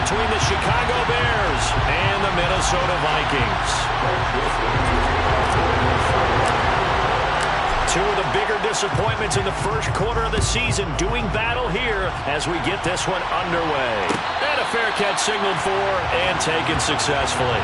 between the Chicago Bears and the Minnesota Vikings. Two of the bigger disappointments in the first quarter of the season doing battle here as we get this one underway. And a fair catch signaled for and taken successfully.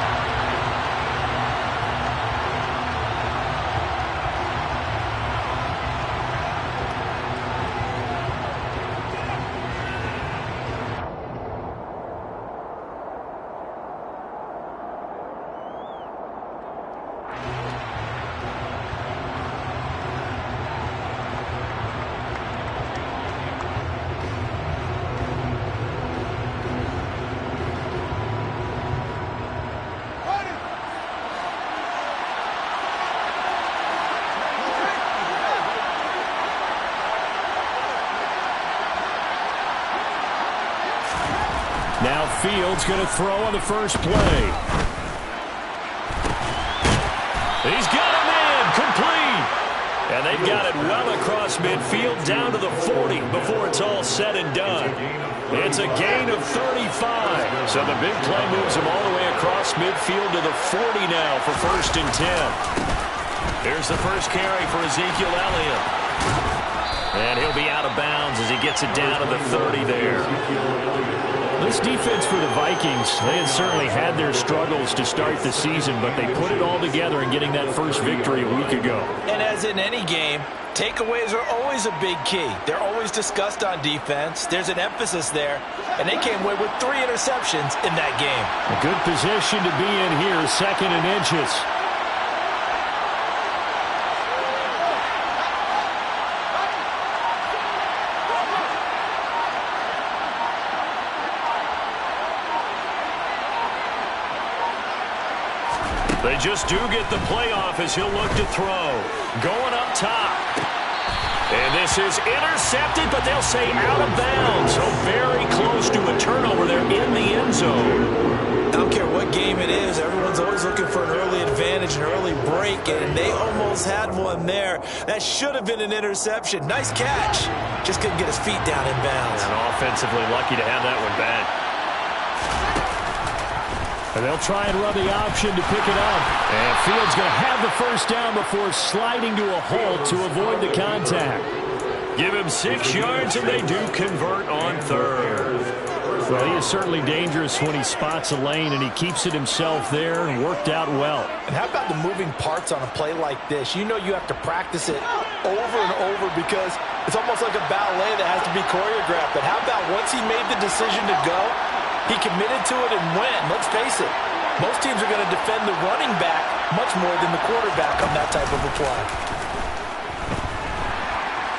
Now Fields going to throw on the first play. He's got him in, complete. And they've got it well across midfield down to the 40 before it's all said and done. It's a gain of 35. So the big play moves him all the way across midfield to the 40 now for 1st and 10. Here's the first carry for Ezekiel Elliott. And he'll be out of bounds as he gets it down to the 30 there. This defense for the Vikings, they had certainly had their struggles to start the season, but they put it all together in getting that first victory a week ago. And as in any game, takeaways are always a big key. They're always discussed on defense. There's an emphasis there, and they came away with 3 interceptions in that game. A good position to be in here, 2nd and inches. They just do get the playoff as he'll look to throw. Going up top. And this is intercepted, but they'll say out of bounds. So very close to a turnover there in the end zone. I don't care what game it is. Everyone's always looking for an early advantage, an early break, and they almost had one there. That should have been an interception. Nice catch. Just couldn't get his feet down in bounds. And offensively lucky to have that one back. And they'll try and run the option to pick it up. And Fields going to have the first down before sliding to a halt to avoid the contact. Give him 6 yards, and they do convert on 3rd. Well, he is certainly dangerous when he spots a lane, and he keeps it himself there and worked out well. And how about the moving parts on a play like this? You know you have to practice it over and over because it's almost like a ballet that has to be choreographed. But how about once he made the decision to go, he committed to it and went. Let's face it, most teams are going to defend the running back much more than the quarterback on that type of a play.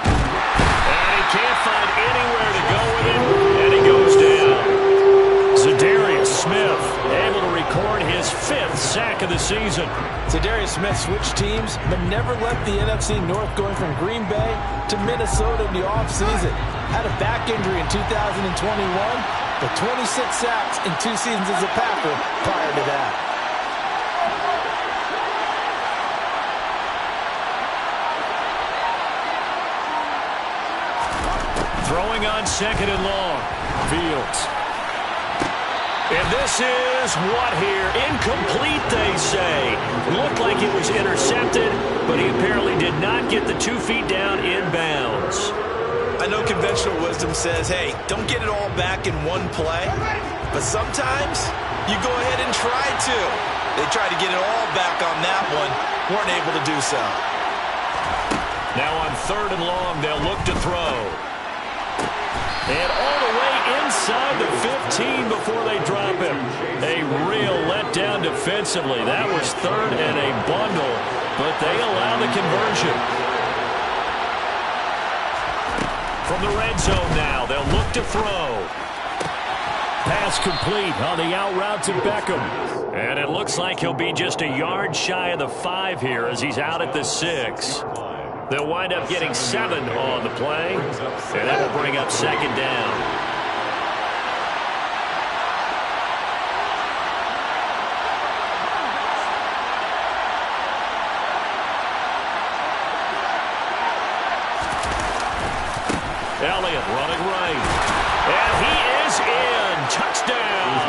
And he can't find anywhere to go with it, and he goes down. Za'Darius Smith able to record his 5th sack of the season. Za'Darius Smith switched teams, but never left the NFC North, going from Green Bay to Minnesota in the offseason. Had a back injury in 2021. But 26 sacks in 2 seasons as a Packer prior to that. Throwing on 2nd and long. Fields. And this is what here? Incomplete, they say. Looked like it was intercepted, but he apparently did not get the 2 feet down in bounds. I know conventional wisdom says, hey, don't get it all back in one play. But sometimes you go ahead and try to. They tried to get it all back on that one. Weren't able to do so. Now on 3rd and long, they'll look to throw. And all the way inside the 15 before they drop him. A real letdown defensively. That was 3rd and a bundle, but they allow the conversion. From the red zone now, they'll look to throw. Pass complete on the out route to Beckham. And it looks like he'll be just a yard shy of the 5 here as he's out at the 6. They'll wind up getting 7 on the play, and that will bring up 2nd down. Elliott running right. And he is in. Touchdown.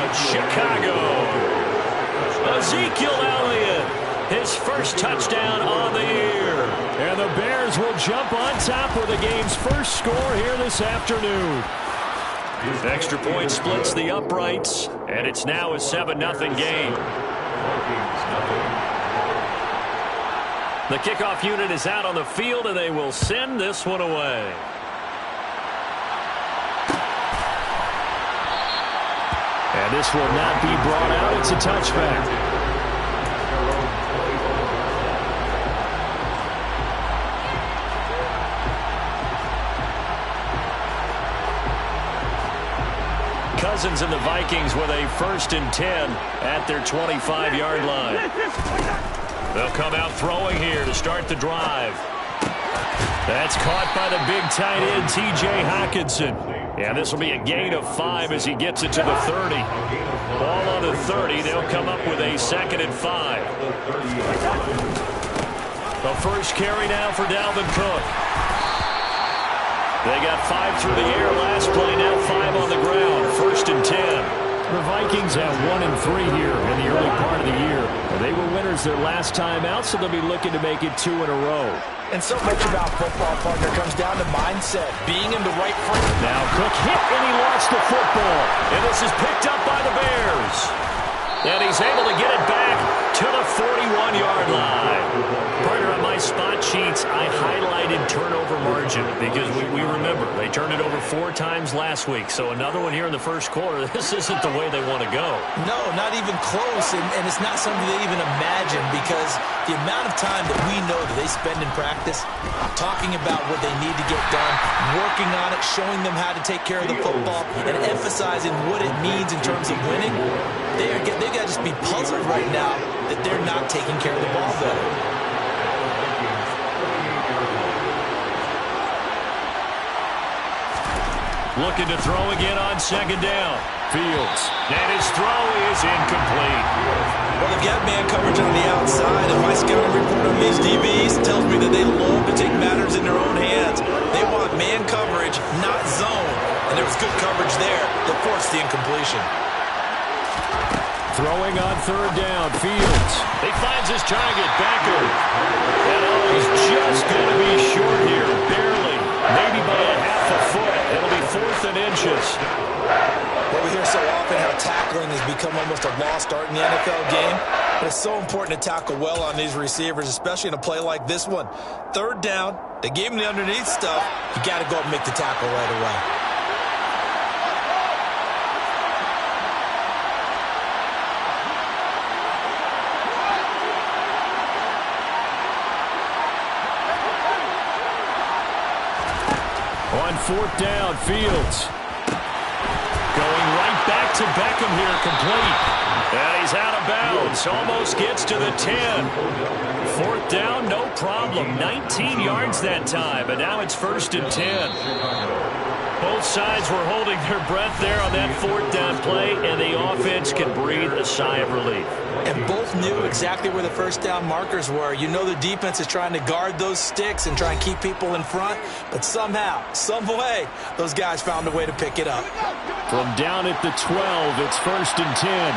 Ezekiel Elliott, his first touchdown on the year. And the Bears will jump on top with the game's first score here this afternoon. Extra point splits the uprights, and it's now a 7-0 game. The kickoff unit is out on the field, and they will send this one away. And this will not be brought out. It's a touchback. Cousins and the Vikings with a 1st and 10 at their 25-yard line. They'll come out throwing here to start the drive. That's caught by the big tight end, T.J. Hockenson. And this will be a gain of 5 as he gets it to the 30. Ball on the 30. They'll come up with a 2nd and 5. The first carry now for Dalvin Cook. They got 5 through the air last play, now 5 on the ground. 1st and 10. The Vikings have 1 and 3 here in the early part of the year. They were winners their last time out, so they'll be looking to make it 2 in a row. And so much about football, partner, comes down to mindset, being in the right frame. Now Cook hit, and he lost the football. And this is picked up by the Bears. And he's able to get it back to the 41-yard line. Partner, on my spot sheets, I highlighted turnover margin because we remember they turned it over 4 times last week. So another one here in the first quarter. This isn't the way they want to go. No, not even close. And it's not something they even imagine because the amount of time that we know that they spend in practice talking about what they need to get done, working on it, showing them how to take care of the football, and emphasizing what it means in terms of winning, they've got to just be puzzled right now that they're not taking care of the ball better. Looking to throw again on 2nd down. Fields. And his throw is incomplete. Well, they've got man coverage on the outside, and my scouting report on these DBs tells me that they love to take matters in their own hands. They want man coverage, not zone. And there was good coverage there that forced the incompletion. Throwing on 3rd down, Fields. He finds his target, Becker. And he's just going to be short here, barely. Maybe by a half a foot. It'll be 4th and inches. Well, we hear so often how tackling has become almost a lost art in the NFL game. But it's so important to tackle well on these receivers, especially in a play like this one. 3rd down, they gave him the underneath stuff. You got to go and make the tackle right away. On 4th down, Fields. Going right back to Beckham here, complete. And he's out of bounds. Almost gets to the 10. 4th down, no problem. 19 yards that time, and now it's 1st and 10. Both sides were holding their breath there on that 4th down play, and the offense can breathe a sigh of relief. And both knew exactly where the 1st down markers were. You know the defense is trying to guard those sticks and try and keep people in front, but somehow, some way, those guys found a way to pick it up. From down at the 12, it's 1st and 10.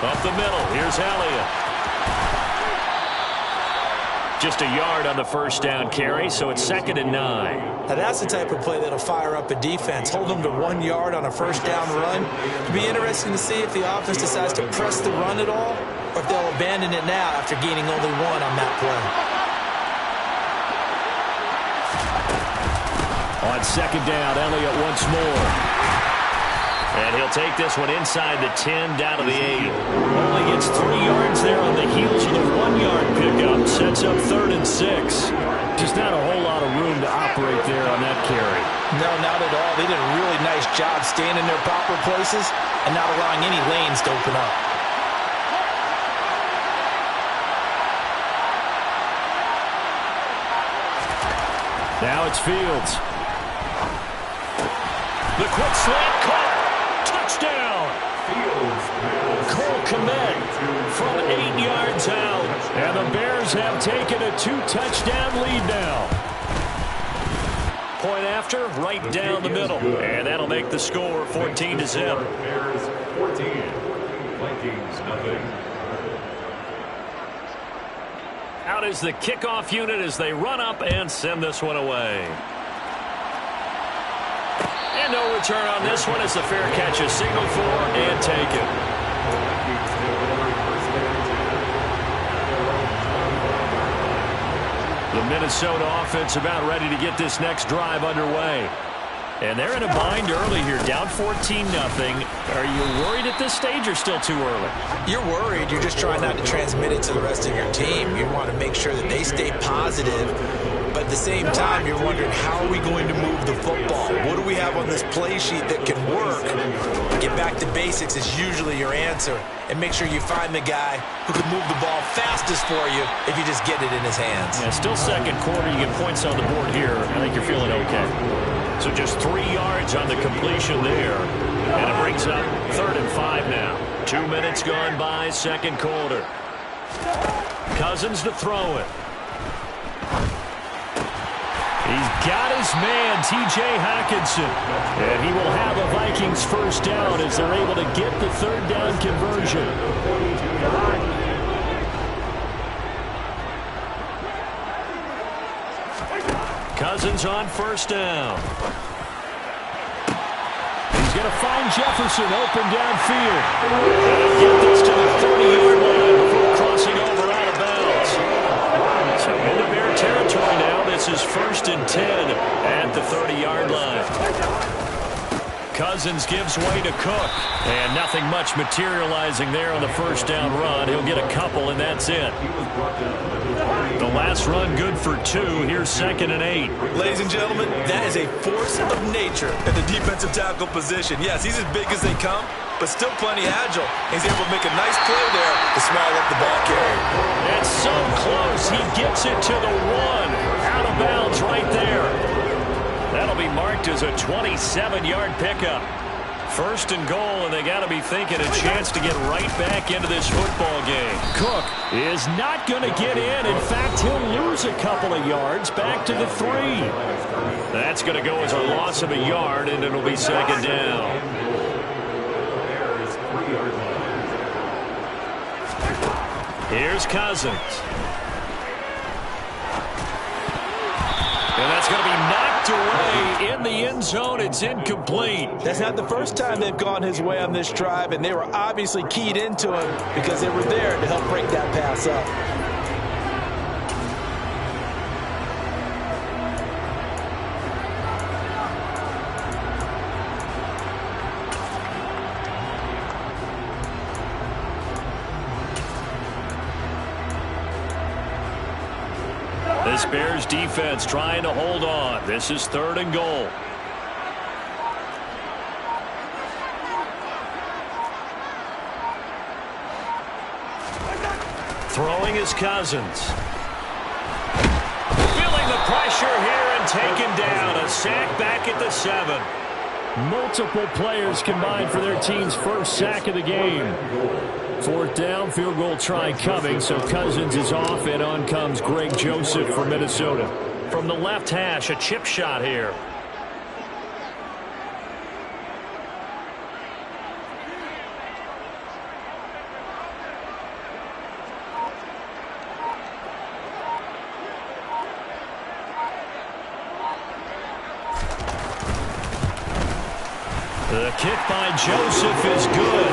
Up the middle, here's Elliott. Just a yard on the 1st down carry, so it's 2nd and 9. Now that's the type of play that'll fire up a defense. Hold them to 1 yard on a 1st down run. It'll be interesting to see if the offense decides to press the run at all, or if they'll abandon it now after gaining only 1 on that play. On 2nd down, Elliott once more. And he'll take this one inside the 10, down to the 8. Only gets 3 yards there on the heels of the 1-yard pickup. Sets up 3rd and 6. Just not a whole lot of room to operate there on that carry. No, not at all. They did a really nice job staying in their proper places and not allowing any lanes to open up. Now it's Fields. The quick slant caught. Touchdown. Cole Kmet from 8 yards out. And the Bears have taken a 2-touchdown lead now. point after, right down the middle. And that'll make the score 14-0. Bears 14, Vikings nothing. Out is the kickoff unit as they run up and send this one away. And no return on this one as the fair catch is signaled for and taken. The Minnesota offense about ready to get this next drive underway. And they're in a bind early here, down 14-0. Are you worried at this stage or still too early? You're worried. You're just trying not to transmit it to the rest of your team. You want to make sure that they stay positive. But at the same time, you're wondering, how are we going to move the football? What do we have on this play sheet that can work? Get back to basics is usually your answer. And make sure you find the guy who can move the ball fastest for you if you just get it in his hands. Yeah, still second quarter. You get points on the board here. I think you're feeling okay. So just 3 yards on the completion there. And it brings up 3rd and 5 now. 2 minutes gone by, second quarter. Cousins to throw it. He's got his man, T.J. Hockenson. And he will have a Vikings first down as they're able to get the 3rd down conversion. Cousins on first down. He's going to find Jefferson open downfield. And get this to the 30-yard line before crossing over out of bounds. So into Bear territory now. This is 1st and 10 at the 30-yard line. Cousins gives way to Cook. And nothing much materializing there on the first down run. He'll get a couple, and that's it. The last run good for 2. Here's 2nd and 8. Ladies and gentlemen, that is a force of nature at the defensive tackle position. Yes, he's as big as they come, but still plenty agile. He's able to make a nice play there to smile up the ball carrier. It's so close. He gets it to the 1. Out of bounds right there. That'll be marked as a 27-yard pickup. 1st and goal, and they got to be thinking a chance to get right back into this football game. Cook is not going to get in. In fact, he'll lose a couple of yards back to the 3. That's going to go as a loss of a yard, and it'll be 2nd down. Here's Cousins. And that's going to be knocked away in the end zone. It's incomplete. That's not the first time they've gone his way on this drive, and they were obviously keyed into him because they were there to help break that pass up. This Bears defense trying to hold on. This is 3rd and goal. Throwing is Cousins. Feeling the pressure here and taken down. A sack back at the 7. Multiple players combined for their team's first sack of the game. 4th down, field goal try coming, so Cousins is off, and on comes Greg Joseph for Minnesota. From the left hash, a chip shot here. The kick by Joseph is good.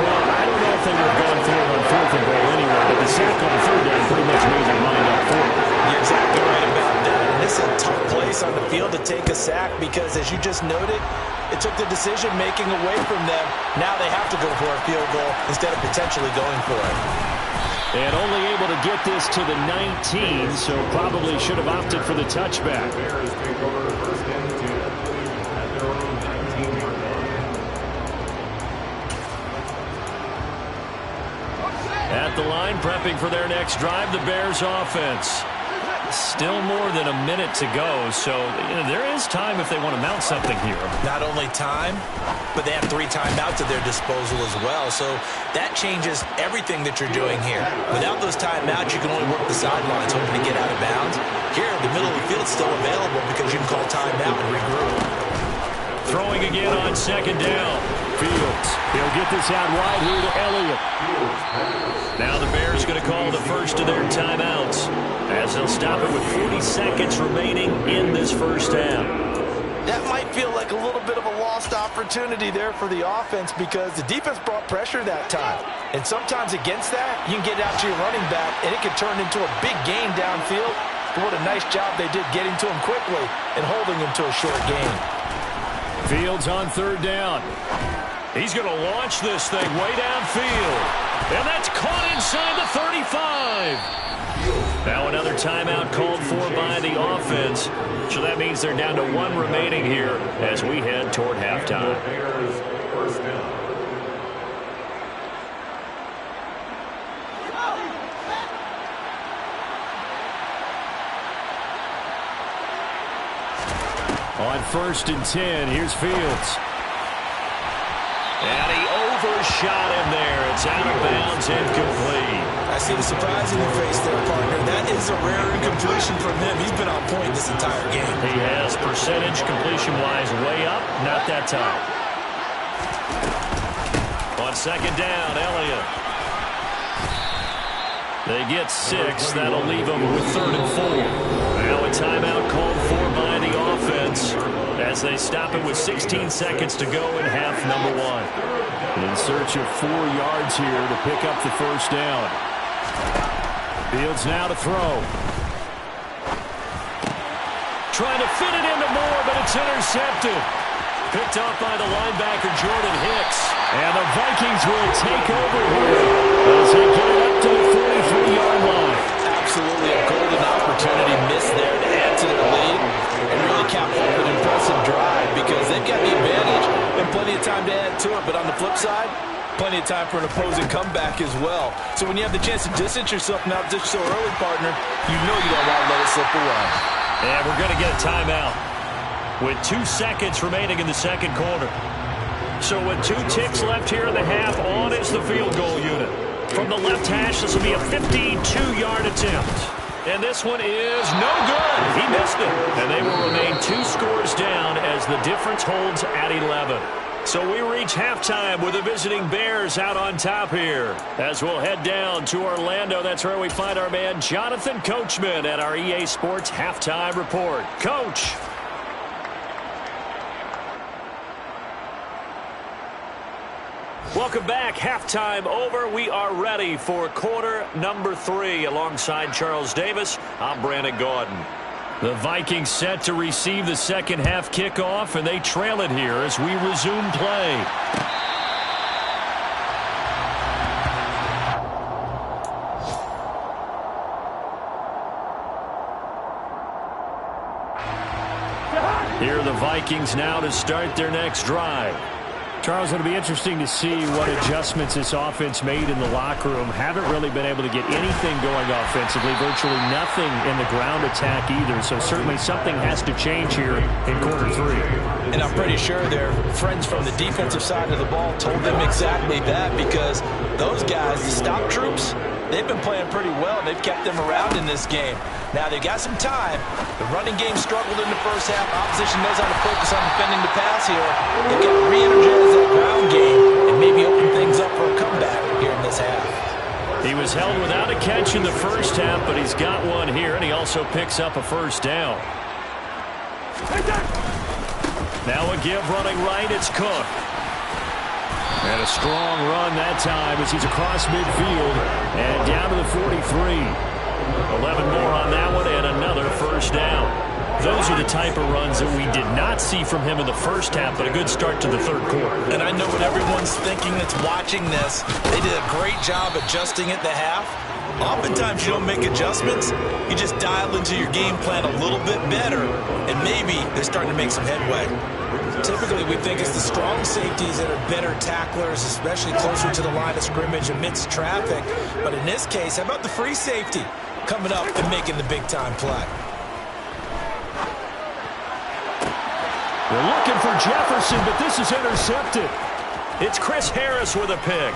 Well, I don't know if they would have gone for it on 4th and goal anyway, but the sack on 3rd down pretty much made their mind up for it. You're exactly right about that. And this is a tough place on the field to take a sack because, as you just noted, it took the decision-making away from them. Now they have to go for a field goal instead of potentially going for it. And only able to get this to the 19, so probably should have opted for the touchback. At the line, prepping for their next drive, the Bears offense. Still more than a minute to go, so there is time if they want to mount something here. Not only time, but they have 3 timeouts at their disposal as well, so that changes everything that you're doing here. Without those timeouts, you can only work the sidelines, hoping to get out of bounds. Here, the middle of the field is still available because you can call timeout and regroup. Throwing again on second down. Fields. He'll get this out wide here to Elliott. Now the Bears going to call the first of their timeouts as they'll stop it with 40 seconds remaining in this first half. That might feel like a little bit of a lost opportunity there for the offense because the defense brought pressure that time. And sometimes against that, you can get out to your running back, and it can turn into a big gain downfield. But what a nice job they did getting to him quickly and holding him to a short gain. Fields on third down. He's going to launch this thing way downfield. And that's caught inside the 35. Now another timeout called for by the offense. So that means they're down to 1 remaining here as we head toward halftime. First down. On 1st and 10, here's Fields. And he overshot him there. It's out of bounds, incomplete. I see the surprise in your face there, partner. That is a rare incompletion from him. He's been on point this entire game. He has percentage completion-wise way up. Not that time. On second down, Elliott. They get 6. That'll leave them with 3rd and 4. Now a timeout called for by the offense as they stop it with 16 seconds to go in half number 1. In search of 4 yards here to pick up the first down. Fields now to throw. Trying to fit it into Moore, but it's intercepted. Picked off by the linebacker, Jordan Hicks. And the Vikings will take over here as they get it up to the 43-yard line. Absolutely a golden opportunity missed there to add to their lead and really cap off an impressive drive because they've got the advantage and plenty of time to add to it. But on the flip side, plenty of time for an opposing comeback as well. So when you have the chance to distance yourself from opposition so early, partner, you know you don't want to let it slip away. And we're going to get a timeout with 2 seconds remaining in the second quarter. So with 2 ticks left here in the half, on is the field goal unit. From the left hash, this will be a 52-yard attempt. And this one is no good. He missed it. And they will remain 2 scores down as the difference holds at 11. So we reach halftime with the visiting Bears out on top here. As we'll head down to Orlando, that's where we find our man Jonathan Coachman at our EA Sports Halftime Report. Coach. Welcome back. Halftime over. We are ready for quarter number 3. Alongside Charles Davis, I'm Brandon Gaudin. The Vikings set to receive the second half kickoff, and they trail it here as we resume play. Here are the Vikings now to start their next drive. Charles, it'll be interesting to see what adjustments this offense made in the locker room. Haven't really been able to get anything going offensively, virtually nothing in the ground attack either. So certainly something has to change here in quarter 3. And I'm pretty sure their friends from the defensive side of the ball told them exactly that because those guys, the stop troops, they've been playing pretty well. They've kept them around in this game. Now, they've got some time. The running game struggled in the first half. Opposition knows how to focus on defending the pass here. They've got to re-energize that ground game and maybe open things up for a comeback here in this half. He was held without a catch in the first half, but he's got one here, and he also picks up a first down. Now a give running right. It's Cook. And a strong run that time as he's across midfield and down to the 43. 11 more on that one and another first down. Those are the type of runs that we did not see from him in the first half, but a good start to the third quarter. And I know what everyone's thinking that's watching this. They did a great job adjusting at the half. Oftentimes you don't make adjustments. You just dial into your game plan a little bit better, and maybe they're starting to make some headway. Typically, we think it's the strong safeties that are better tacklers, especially closer to the line of scrimmage amidst traffic. But in this case, how about the free safety? coming up and making the big-time play. They're looking for Jefferson, but this is intercepted. It's Chris Harris with a pick.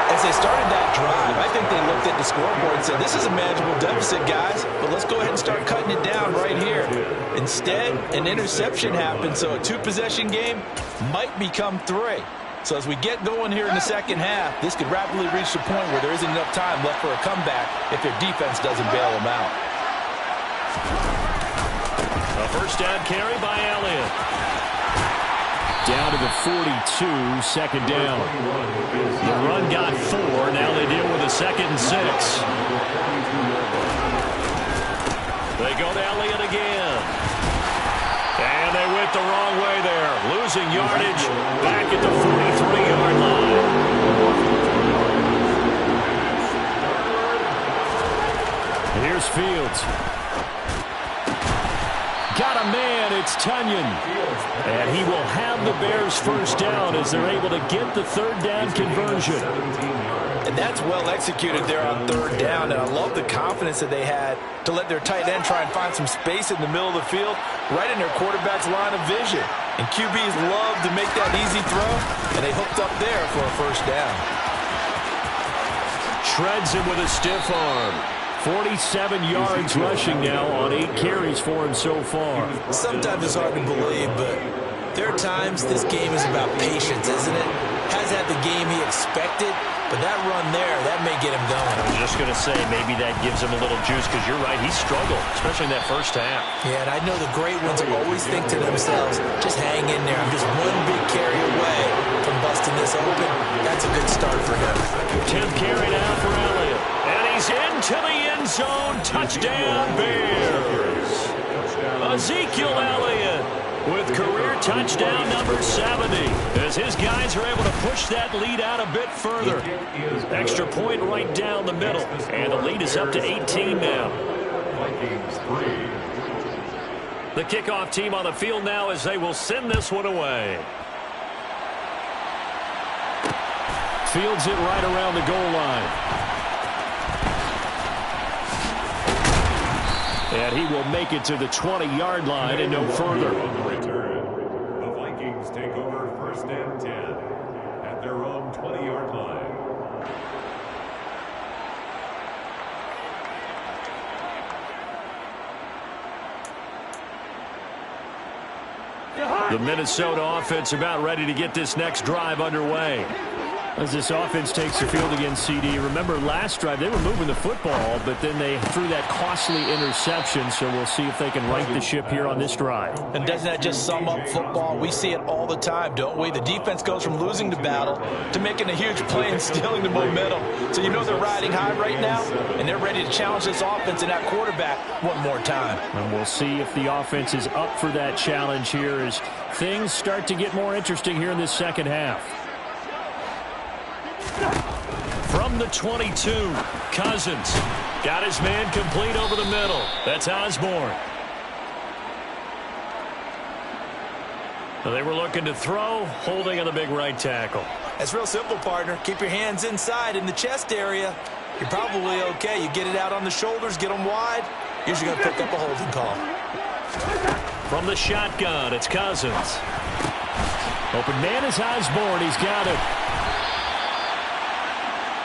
As they started that drive, I think they looked at the scoreboard and said, this is a manageable deficit, guys, but let's go ahead and start cutting it down right here. Instead, an interception happened, so a two-possession game might become three. So as we get going here in the second half, this could rapidly reach the point where there isn't enough time left for a comeback if their defense doesn't bail them out. A first down carry by Elliott. Down to the 42, second down. The run got 4. Now they deal with a 2nd and 6. They go to Elliott again. And they went the wrong way there. Losing yardage back at the 43-yard line. Here's Fields. Got a man, it's Tunyon. And he will have the Bears first down as they're able to get the third down conversion. And that's well executed there on third down, and I love the confidence that they had to let their tight end try and find some space in the middle of the field, right in their quarterback's line of vision. And QBs love to make that easy throw, and they hooked up there for a first down. Shreds him with a stiff arm. 47 yards rushing now on 8 carries for him so far. Sometimes it's hard to believe, but there are times this game is about patience, isn't it? Has had the game he expected, but that run there, that may get him going. I was just going to say, maybe that gives him a little juice, because you're right, he struggled, especially in that first half. Yeah, and I know the great ones always think to themselves, just hang in there. I'm just one big carry away from busting this open. That's a good start for him. 10th carry now for Elliott. And he's into the end zone. Touchdown, Bears. Ezekiel Elliott with career touchdown number 70, as his guys are able to push that lead out a bit further. Extra point right down the middle, and the lead is up to 18 now. The kickoff team on the field now as they will send this one away. Fields it right around the goal line. And he will make it to the 20-yard line and no further. On the return, the Vikings take over 1st and 10 at their own 20-yard line. The Minnesota offense about ready to get this next drive underway. As this offense takes the field against CD. Remember last drive they were moving the football, but then they threw that costly interception, so we'll see if they can right the ship here on this drive. And doesn't that just sum up football? We see it all the time, don't we? The defense goes from losing the battle to making a huge play and stealing the momentum. So you know they're riding high right now, and they're ready to challenge this offense and that quarterback one more time. And we'll see if the offense is up for that challenge here as things start to get more interesting here in this second half. From the 22, Cousins got his man complete over the middle. That's Osborne. They were looking to throw, holding on the big right tackle. That's real simple, partner. Keep your hands inside in the chest area. You're probably okay. You get it out on the shoulders, get them wide. Usually going to pick up a holding call. From the shotgun, it's Cousins. Open man is Osborne. He's got it.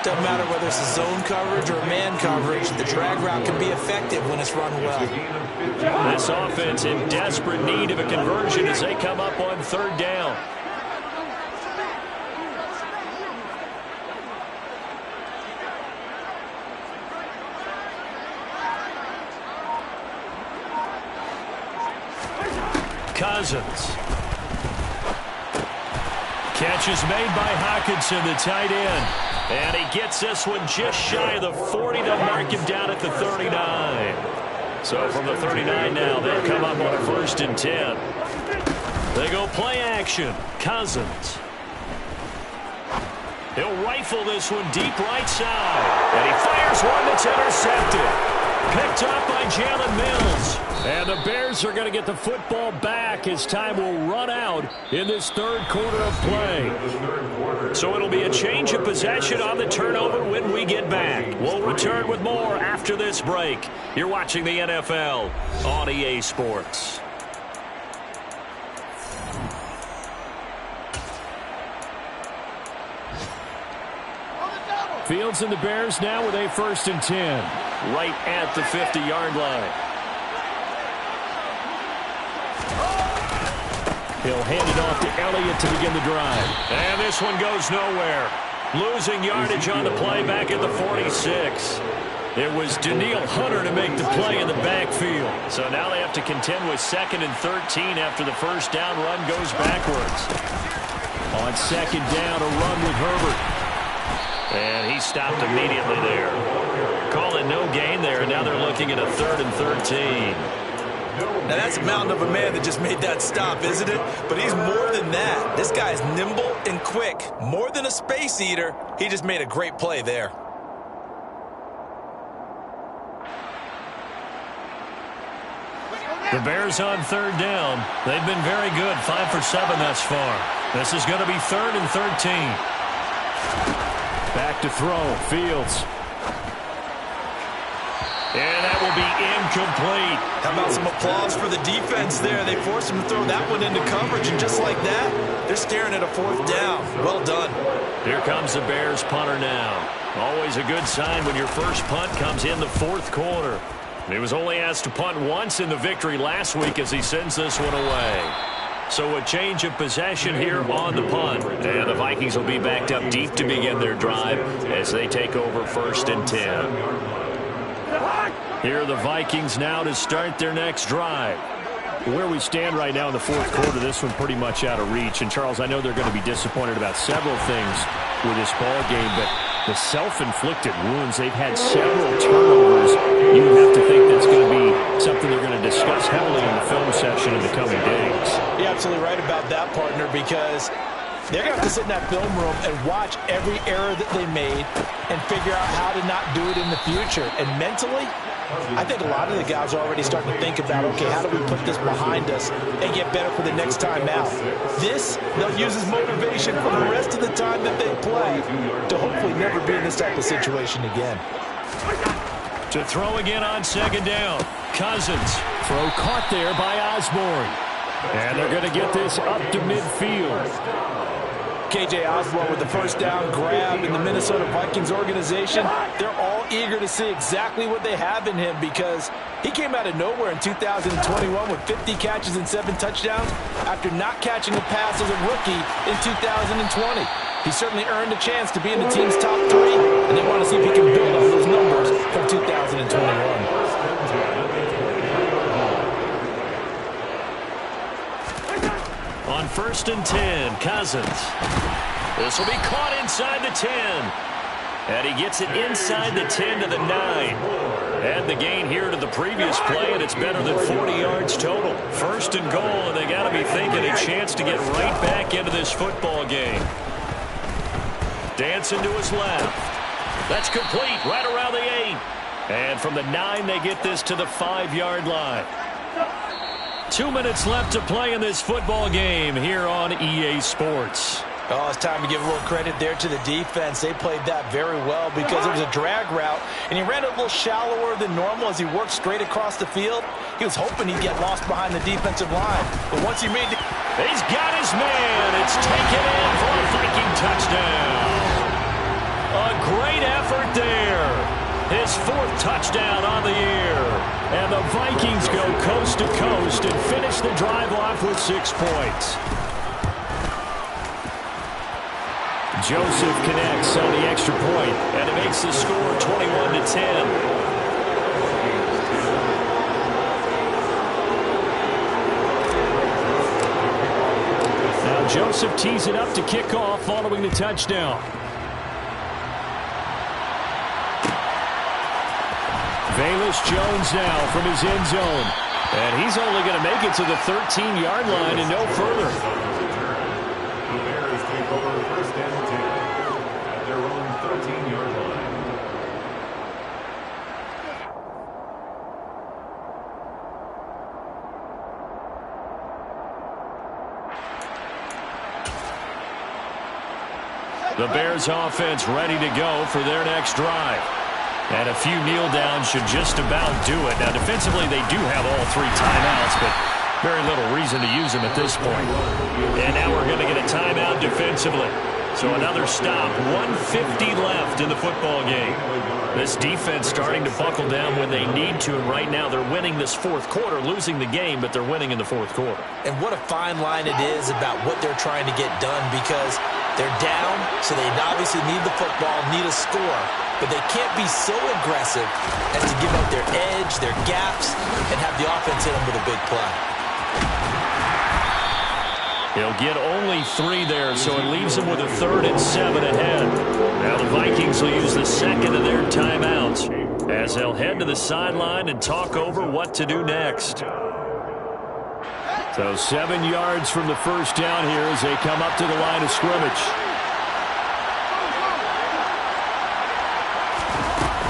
Doesn't matter whether it's a zone coverage or a man coverage. The drag route can be effective when it's run well. This offense in desperate need of a conversion as they come up on 3rd down. Cousins. Catch is made by Hockenson, the tight end. And he gets this one just shy of the 40 to mark him down at the 39. So from the 39 now, they'll come up on a 1st and 10. They go play action. Cousins. He'll rifle this one deep right side. And he fires one that's intercepted. Picked up by Jalen Mills. And the Bears are going to get the football back as time will run out in this third quarter of play. So it'll be a change of possession on the turnover when we get back. We'll return with more after this break. You're watching the NFL on EA Sports. Fields and the Bears now with a 1st and 10. Right at the 50-yard line. He'll hand it off to Elliott to begin the drive. And this one goes nowhere. Losing yardage on the play back at the 46. It was Danielle Hunter to make the play in the backfield. So now they have to contend with 2nd and 13 after the first down run goes backwards. On 2nd down, a run with Herbert. And he stopped immediately there. Calling no gain there, and now they're looking at a 3rd and 13. Now that's a mountain of a man that just made that stop, isn't it? But he's more than that. This guy's nimble and quick. More than a space eater, he just made a great play there. The Bears on 3rd down. They've been very good, 5 for 7 thus far. This is going to be 3rd and 13. Back to throw, Fields. And that will be incomplete. How about some applause for the defense there? They forced him to throw that one into coverage, and just like that, they're staring at a 4th down. Well done. Here comes the Bears punter now. Always a good sign when your first punt comes in the 4th quarter. He was only asked to punt once in the victory last week as he sends this one away. So a change of possession here on the punt. And the Vikings will be backed up deep to begin their drive as they take over 1st and 10. Here are the Vikings now to start their next drive. Where we stand right now in the 4th quarter, this one pretty much out of reach. And, Charles, I know they're going to be disappointed about several things with this ball game, but the self-inflicted wounds, they've had several turnovers. You have to think that's going to be something they're going to discuss heavily in the film session in the coming days. You're absolutely right about that, partner, because they're going to have to sit in that film room and watch every error that they made and figure out how to not do it in the future. And mentally, I think a lot of the guys are already starting to think about, okay, how do we put this behind us and get better for the next time out? This, they'll use as motivation for the rest of the time that they play to hopefully never be in this type of situation again. To throw again on 2nd down. Cousins. Throw caught there by Osborne. And they're going to get this up to midfield. K.J. Osborne with the first down grab in the Minnesota Vikings organization. They're all eager to see exactly what they have in him because he came out of nowhere in 2021 with 50 catches and 7 touchdowns after not catching a pass as a rookie in 2020. He certainly earned a chance to be in the team's top 3, and they want to see if he can build on those numbers from 2021. On 1st and 10, Cousins. This will be caught inside the 10. And he gets it inside the 10 to the 9. And the gain here to the previous play, and it's better than 40 yards total. 1st and goal, and they got to be thinking a chance to get right back into this football game. Dancing to his left. That's complete right around the 8. And from the 9, they get this to the 5-yard line. 2 minutes left to play in this football game here on EA Sports. Oh, it's time to give a little credit there to the defense. They played that very well because it was a drag route, and he ran it a little shallower than normal as he worked straight across the field. He was hoping he'd get lost behind the defensive line. But once he made the... He's got his man. It's taken in for a Viking touchdown. A great effort there. His 4th touchdown on the year. And the Vikings go coast to coast and finish the drive off with 6 points. Joseph connects on the extra point, and it makes the score 21-10. Now Joseph tees it up to kick off following the touchdown. Velus Jones now from his end zone. And he's only going to make it to the 13-yard line and no further. The Bears take over 1st and 10 at their own 13-yard line. The Bears offense ready to go for their next drive. And a few kneel downs should just about do it. Now, defensively, they do have all 3 timeouts, but very little reason to use them at this point. And now we're going to get a timeout defensively. So another stop, 1:50 left in the football game. This defense starting to buckle down when they need to, and right now they're winning this fourth quarter, losing the game, but they're winning in the fourth quarter. And what a fine line it is about what they're trying to get done, because they're down, so they obviously need the football, need a score, but they can't be so aggressive as to give up their edge, their gaps, and have the offense hit them with a big play. He'll get only 3 there, so it leaves them with a 3rd and 7 ahead. Now the Vikings will use the second of their timeouts as they'll head to the sideline and talk over what to do next. So 7 yards from the first down here as they come up to the line of scrimmage.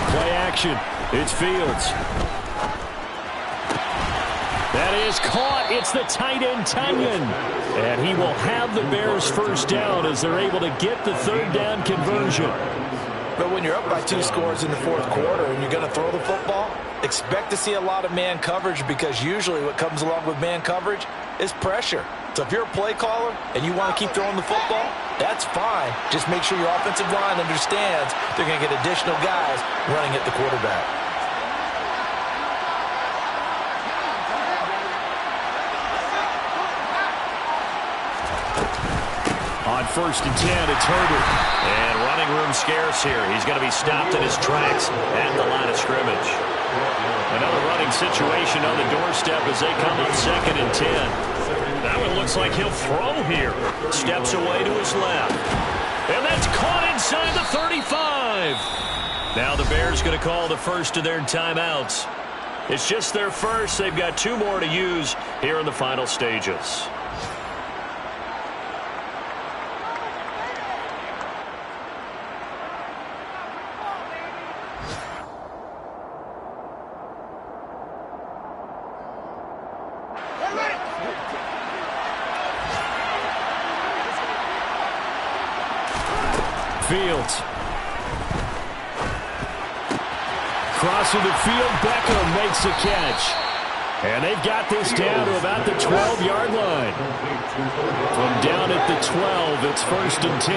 Play action. It's Fields. That is caught. It's the tight end, Tunyon. And he will have the Bears first down as they're able to get the 3rd down conversion. But when you're up by 2 scores in the fourth quarter and you're going to throw the football, expect to see a lot of man coverage, because usually what comes along with man coverage is pressure. So if you're a play caller and you want to keep throwing the football, that's fine. Just make sure your offensive line understands they're going to get additional guys running at the quarterback. On 1st and 10, it's Herbert. And running room scarce here. He's going to be stopped in his tracks at the line of scrimmage. Another running situation on the doorstep as they come up 2nd and 10. That one looks like he'll throw here. Steps away to his left. And that's caught inside the 35. Now the Bears going to call the first of their timeouts. It's just their first. They've got 2 more to use here in the final stages. Fields. Crossing the field, Beckham makes the catch. And they've got this down to about the 12-yard line. From down at the 12, it's 1st and 10.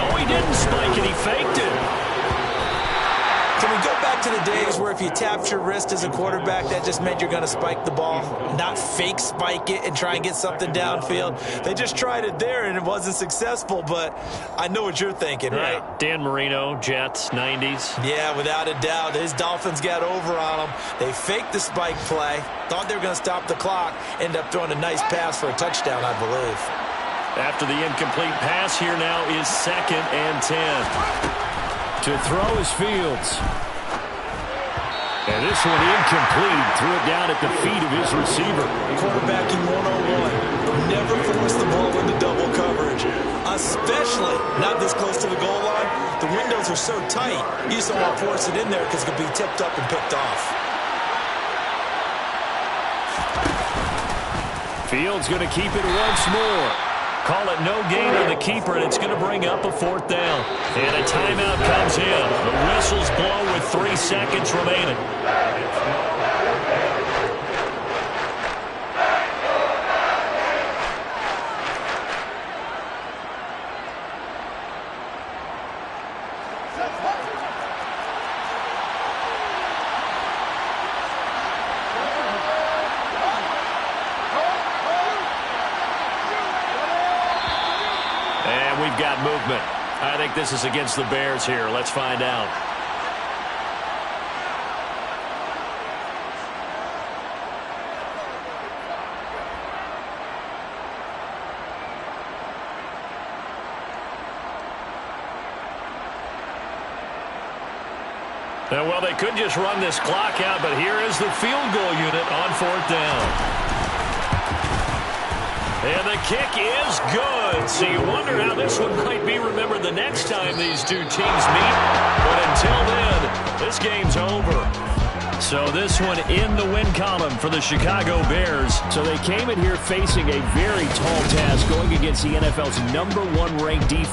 Oh, he didn't spike it. He faked it. Can we go back to the days where if you tapped your wrist as a quarterback, that just meant you're going to spike the ball, not fake spike it and try and get something downfield? They just tried it there, and it wasn't successful, but I know what you're thinking, right? Dan Marino, Jets, 90s. Yeah, without a doubt. His Dolphins got over on them. They faked the spike play, thought they were going to stop the clock, end up throwing a nice pass for a touchdown, I believe. After the incomplete pass, here now is 2nd and 10. To throw is Fields. And this one incomplete. Threw it down at the feet of his receiver. Quarterbacking 101. Never force the ball into double coverage, especially not this close to the goal line. The windows are so tight, you just don't want to force it in there because it could be tipped up and picked off. Fields going to keep it once more. Call it no gain on the keeper, and it's going to bring up a 4th down. And a timeout comes in. The whistles blow with 3 seconds remaining. Got movement. I think this is against the Bears here. Let's find out. Now, well, they could just run this clock out, but here is the field goal unit on 4th down. And the kick is good. So you wonder how this one might be remembered the next time these 2 teams meet. But until then, this game's over. So this one in the win column for the Chicago Bears. So they came in here facing a very tall task going against the NFL's #1 ranked defense.